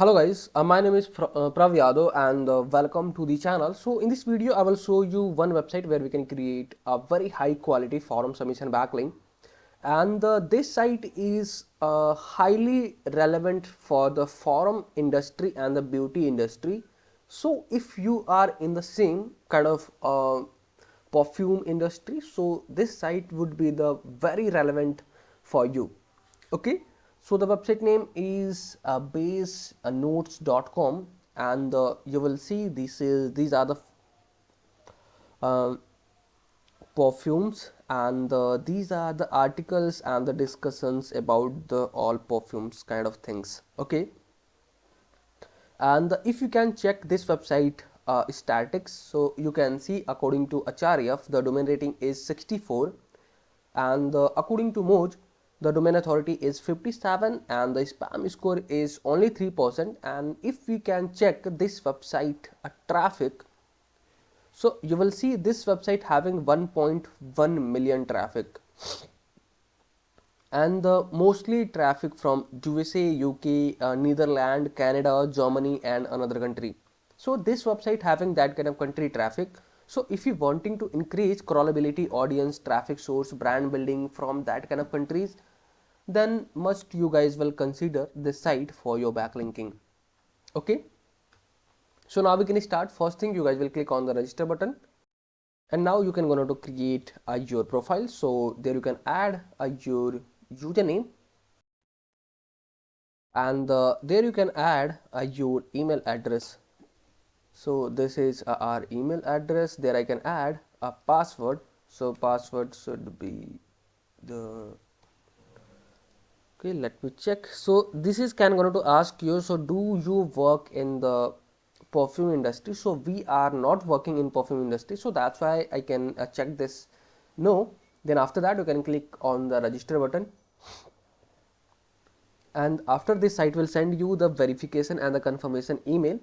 Hello guys, my name is Prav Yadav and welcome to the channel. So in this video I will show you one website where we can create a very high quality forum submission backlink, and this site is highly relevant for the forum industry and the beauty industry. So if you are in the same kind of perfume industry, so this site would be the very relevant for you. Okay, so the website name is basenotes.com, and you will see these are the uh, perfumes, and these are the articles and the discussions about the all perfumes kind of things. Okay, and if you can check this website statics, so you can see according to Acharya the domain rating is 64, and according to Moj the domain authority is 57, and the spam score is only 3%. And if we can check this website traffic, so you will see this website having 1.1 million traffic, and mostly traffic from USA, UK, Netherlands, Canada, Germany and another country. So this website having that kind of country traffic. So if you wanting to increase crawlability, audience, traffic source, brand building from that kind of countries, then must you guys will consider this site for your backlinking. Okay, so now we can start. First thing, you guys will click on the register button, and now you can go to create your profile. So there you can add your username, and there you can add your email address. So this is our email address. There I can add a password. So password should be the, okay, let me check. So this is going to ask you, so do you work in the perfume industry? So we are not working in perfume industry, so that's why I can check this no. Then after that you can click on the register button, and after this site will send you the verification and the confirmation email.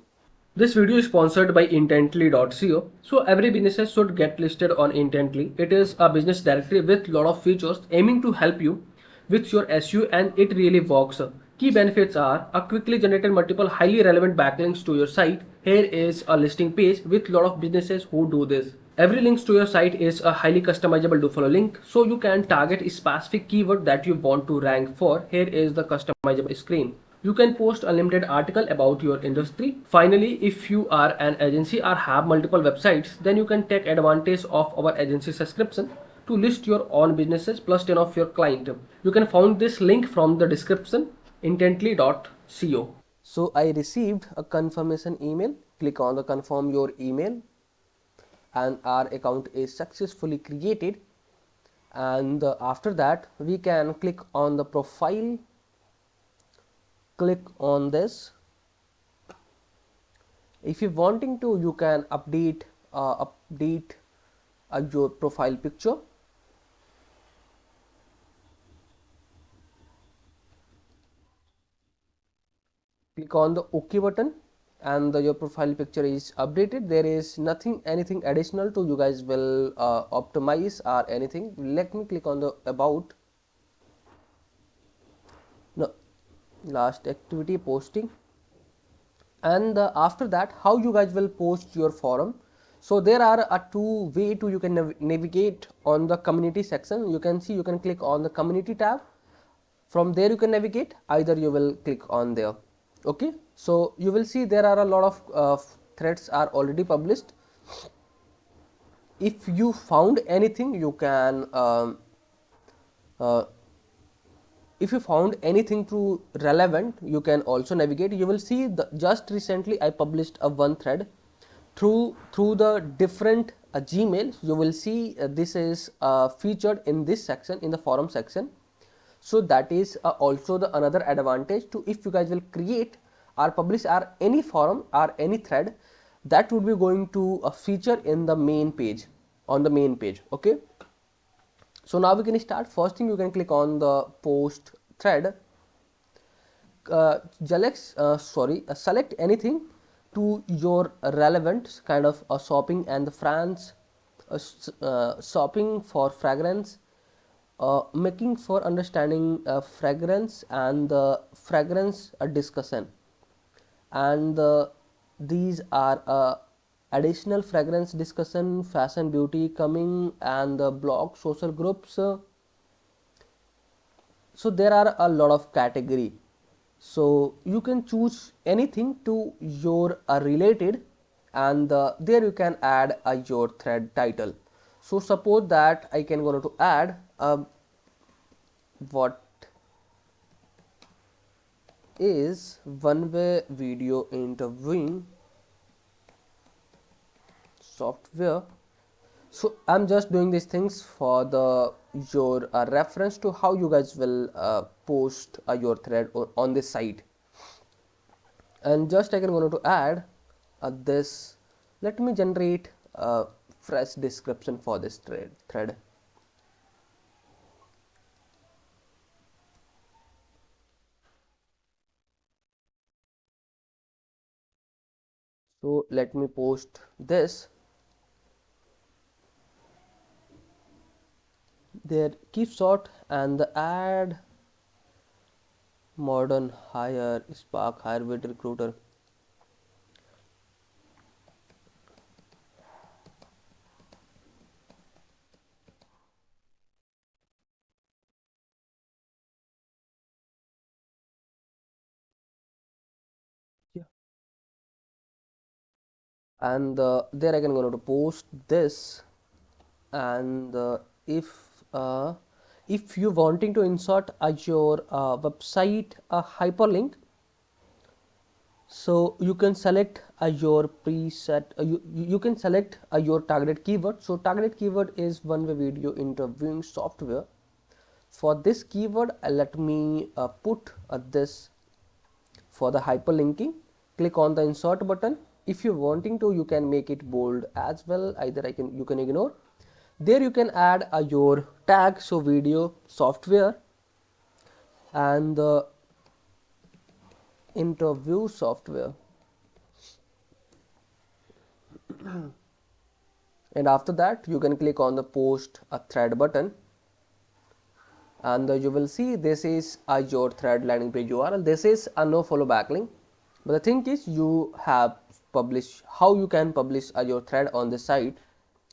This video is sponsored by intently.co. So every business should get listed on Intently. It is a business directory with lot of features aiming to help you with your SEO, and it really works. Key benefits are a quickly generated multiple highly relevant backlinks to your site. Here is a listing page with lot of businesses who do this. Every link to your site is a highly customizable do follow link, so you can target a specific keyword that you want to rank for. Here is the customizable screen. You can post unlimited article about your industry. Finally, if you are an agency or have multiple websites, then you can take advantage of our agency subscription to list your own businesses plus 10 of your client. You can find this link from the description, intently.co. So I received a confirmation email. Click on the confirm your email, and our account is successfully created. And after that we can click on the profile, click on this. If you wanting to, you can update your profile picture. Click on the OK button, and your profile picture is updated. There is anything additional to you guys will optimize or anything. Let me click on the about. No, last activity posting, and after that how you guys will post your forum. So there are two way to you can navigate on the community section. You can see, you can click on the community tab. From there you can navigate, either you will click on there. Okay, so you will see there are a lot of threads are already published. If you found anything, you can uh, if you found anything too relevant, you can also navigate. You will see just recently I published a one thread through the different Gmail. You will see this is featured in this section, in the forum section. So that is also the another advantage to, if you guys will create or publish or any forum or any thread, that would be going to feature in the main page, on the main page. Okay, so now we can start. First thing, you can click on the post thread. Select anything to your relevant kind of shopping and the France, shopping for fragrance, making for understanding fragrance, and the fragrance discussion. and these are additional fragrance discussion, fashion beauty coming, and the blog social groups. So there are a lot of category, so you can choose anything to your related, and there you can add your thread title. So suppose that I can going to add what is one way video interviewing software. So I'm just doing these things for the your reference to how you guys will post your thread on this site. And just I can going to add this. Let me generate a fresh description for this thread. So let me post this. There keep short and the add modern hire spark hire with recruiter. Yeah. And there I can go to post this, and uh, if you wanting to insert your website a hyperlink, so you can select your preset, you can select your targeted keyword. So targeted keyword is one way video interviewing software. For this keyword let me put this for the hyperlinking. Click on the insert button. If you're wanting to, you can make it bold as well, either you can ignore. There you can add your tag, so video software and the interview software. And after that you can click on the post a thread button, and you will see this is your thread landing page URL. This is a no follow backlink, but the thing is you have published how you can publish your thread on the site.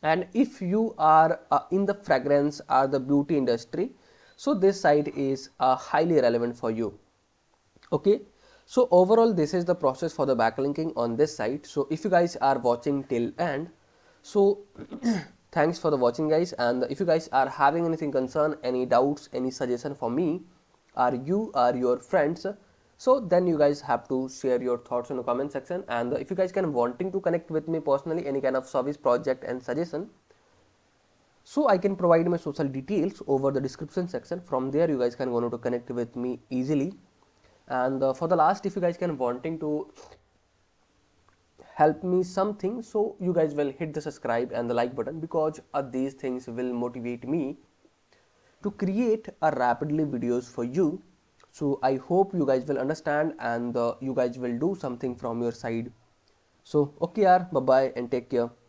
And if you are in the fragrance or the beauty industry, so this site is highly relevant for you. Okay, so overall this is the process for the backlinking on this site. So if you guys are watching till end, so thanks for the watching guys. And if you guys are having anything concern, any doubts, any suggestion for me or you or your friends, so then you guys have to share your thoughts in the comment section. And if you guys can wanting to connect with me personally, any kind of service project and suggestion, so I can provide my social details over the description section. From there you guys can go to connect with me easily. And for the last, if you guys can wanting to help me something, so you guys will hit the subscribe and the like button, because these things will motivate me to create a rapidly videos for you. So I hope you guys will understand, and you guys will do something from your side. So okay yaar, bye bye and take care.